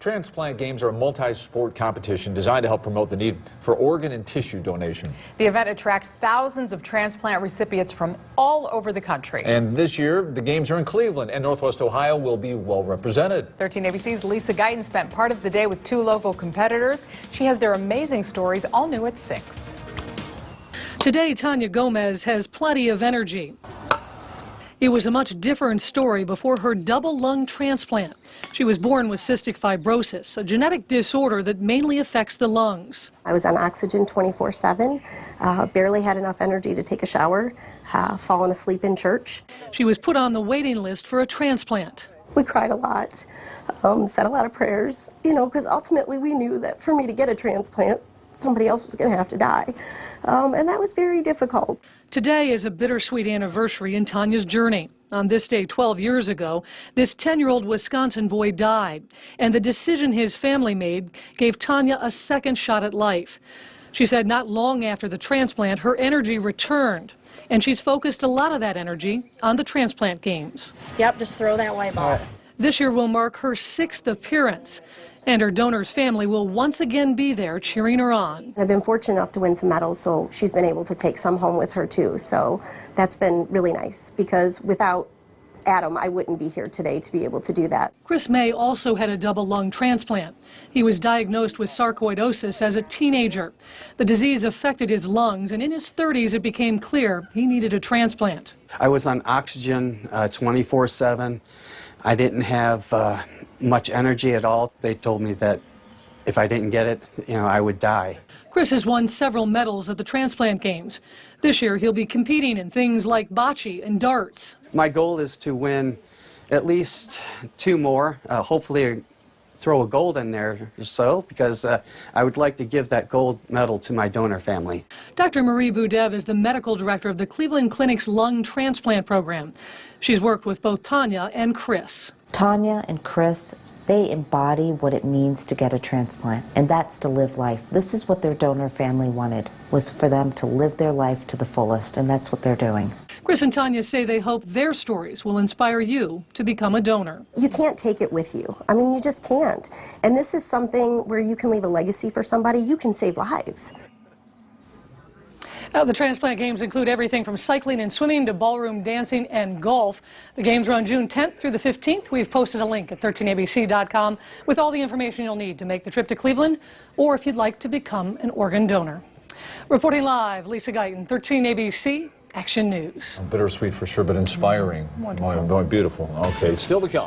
Transplant games are a multi-sport competition designed to help promote the need for organ and tissue donation. The event attracts thousands of transplant recipients from all over the country. And this year, the games are in Cleveland, and Northwest Ohio will be well represented. 13 ABC's Lisa Guyton spent part of the day with two local competitors. She has their amazing stories, all new at 6. Today, Tanya Gomez has plenty of energy. It was a much different story before her double lung transplant. She was born with cystic fibrosis, a genetic disorder that mainly affects the lungs. I was on oxygen 24/7, barely had enough energy to take a shower, fallen asleep in church. She was put on the waiting list for a transplant. We cried a lot, said a lot of prayers, because ultimately we knew that for me to get a transplant, somebody else was going to have to die, and that was very difficult. Today is a bittersweet anniversary in Tanya's journey. On this day 12 years ago, this 10-year-old Wisconsin boy died, and the decision his family made gave Tanya a second shot at life. She said not long after the transplant, her energy returned, and she's focused a lot of that energy on the transplant games. Yep, just throw that white ball. This year will mark her 6th appearance, and her donor's family will once again be there cheering her on. I've been fortunate enough to win some medals, so she's been able to take some home with her too. So that's been really nice, because without Adam, I wouldn't be here today to be able to do that. Chris May also had a double lung transplant. He was diagnosed with sarcoidosis as a teenager. The disease affected his lungs, and in his 30s it became clear he needed a transplant. I was on oxygen 24/7. I didn't have much energy at all. They told me that if I didn't get it, I would die. Chris has won several medals at the transplant games. This year he'll be competing in things like bocce and darts. My goal is to win at least 2 more, hopefully throw a gold in there or so, because I would like to give that gold medal to my donor family. Dr. Marie Boudev is the medical director of the Cleveland Clinic's lung transplant program. She's worked with both Tanya and Chris. Tanya and Chris, they embody what it means to get a transplant, and that's to live life. This is what their donor family wanted, was for them to live their life to the fullest, and that's what they're doing. Chris and Tanya say they hope their stories will inspire you to become a donor. You can't take it with you. I mean, you just can't. And this is something where you can leave a legacy for somebody. You can save lives. The transplant games include everything from cycling and swimming to ballroom dancing and golf. The games run June 10th through the 15th. We've posted a link at 13abc.com with all the information you'll need to make the trip to Cleveland, or if you'd like to become an organ donor. Reporting live, Lisa Guyton, 13 ABC Action News. Bittersweet for sure, but inspiring. Wonderful. Beautiful. Okay, still to come.